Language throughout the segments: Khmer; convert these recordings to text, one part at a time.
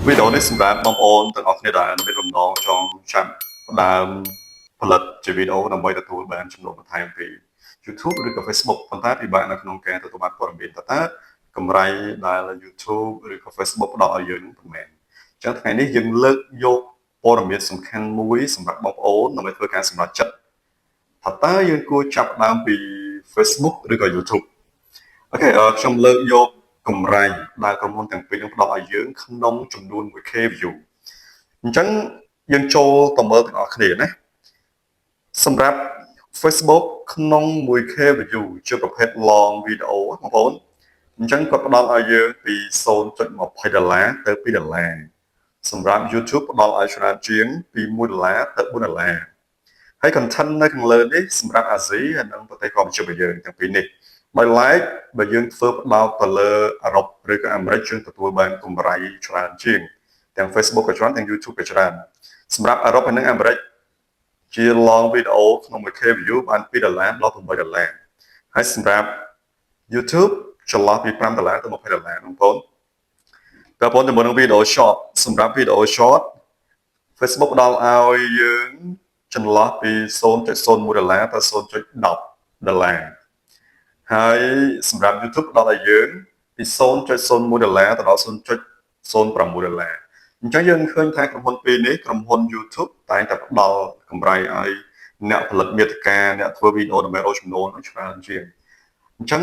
វីដេអូនេះសម្រាប់បងប្អូនទាំងអស់គ្នាដែលមានបំណងចង់ចាប់ផ្ដើមផលិតជាវីដេអូដើម្បីទទួលបានចំណូលបន្ថែមពី YouTube ឬក៏ Facebook ប៉ុន្តែពិបាកនៅក្នុងការទទួលបានព័ត៌មានតើកម្រៃដែល YouTube ឬក៏ Facebook ផ្ដល់ឲ្យយើងនឹងប៉ុន្មានអញ្ចឹងថ្ងៃនេះយើងលើកយកព័ត៌មានសំខាន់មួយសម្រាប់បងប្អូនដើម្បីធ្វើការសម្រេចចិត្តតើយើងគួរចាប់ផ្ដើមពី Facebook ឬក៏ YouTube អូខេខ្ញុំលើកយកកម្រៃដែលក្រុមហ៊ុនទាំងពីរនឹងផ្ដល់ឲ្យយើងក្នុងចំនួន 1k view អញ្ចឹងយើងចូលទៅមើលទាំងអស់គ្នាណាសម្រាប់ Facebook ក្នុង 1k view ជាប្រភេទ long video បងប្អូនអញ្ចឹងគាត់ផ្ដល់ឲ្យយើងពី$0.20ទៅ$2សម្រាប់ YouTube ផ្ដល់ឲ្យច្រើនជាងពី$1ទៅ$4ហើយ content នៅខាងលើនេះសម្រាប់អាស៊ីហើយនិងប្រទេសកម្ពុជារបស់យើងទាំងពីរនេះដោយឡែកបើយើងធ្វើផ្ដោតទៅលើអឺរ៉ុបឬក៏អាមេរិកយើងទទួលបានកម្រៃច្រើនជាងទាំង Facebook ក៏ច្រើនទាំង YouTube ក៏ច្រើនសម្រាប់អឺរ៉ុបហើយនិងអាមេរិកជា long video ក្នុង 1k view បាន$2ដល់$8ហើយសម្រាប់ YouTube ចន្លោះពី$5ទៅ$20បងប្អូនតើបងប្អូនទៅមើលនឹង video short សម្រាប់ video short Facebook ផ្ដល់ឲ្យយើងចន្លោះពី$0.01ទៅ$0.10ហើយសម្រាប់ YouTube ផ្ដល់ឲ្យយើងពី$0.01ទៅដល់$0.06អញ្ចឹងយើងឃើញថាក្រុមហ៊ុនពីរនេះក្រុមហ៊ុន YouTube តែងតែផ្ដល់កម្រៃឲ្យអ្នកផលិតមាតិកាអ្នកធ្វើវីដេអូដើម្បីរកចំណូលច្រើនជាងអញ្ចឹង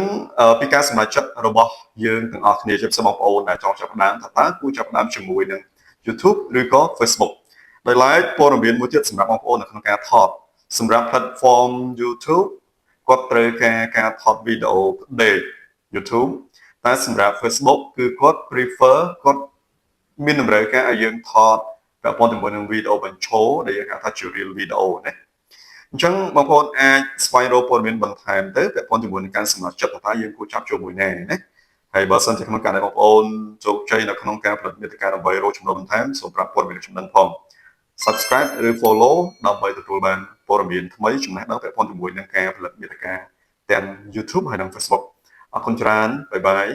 ពីការសម្រេចចិត្តរបស់យើងទាំងអស់គ្នាជាពិសេសបងប្អូនដែលចង់ចាប់ផ្ដើមតើគួរចាប់ផ្ដើមជាមួយនឹង YouTube ឬក៏ Facebook ដោយឡែកព័ត៌មានមួយទៀតសម្រាប់បងប្អូននៅក្នុងការថតសម្រាប់ platform YouTube គាត់ត្រូវការថតវីដេអូផ្ដេក YouTube តែសម្រាប់ Facebook គឺគាត់ prefer គាត់មានតម្រូវការឲ្យយើងថតពាក់ព័ន្ធជាមួយនឹងវីដេអូបញ្ឈរដែលយើងហៅថាជា real video ណាអញ្ចឹងបងប្អូនអាចស្វែងរកព័ត៌មានបន្ថែមទៅពាក់ព័ន្ធជាមួយនឹងការសម្រេចចិត្តថាយើងគួរចាប់ចូលមួយណាណាហើយបើសិនជាក្នុងការដែលបងប្អូនជោគជ័យនៅក្នុងការផលិតមាតិកាដើម្បីរកចំណូលបន្ថែមសូមប្រាប់ព័ត៌មានចំណេញផង Subscribe ឬ Follow ដើម្បីទទួលបានព័ត៌មានថ្មីចំណេះដឹងពាក់ព័ន្ធជាមួយនឹងការផលិតមាតិកាទាំង YouTube ហើយនិង Facebook អរគុណច្រើនបាយបាយ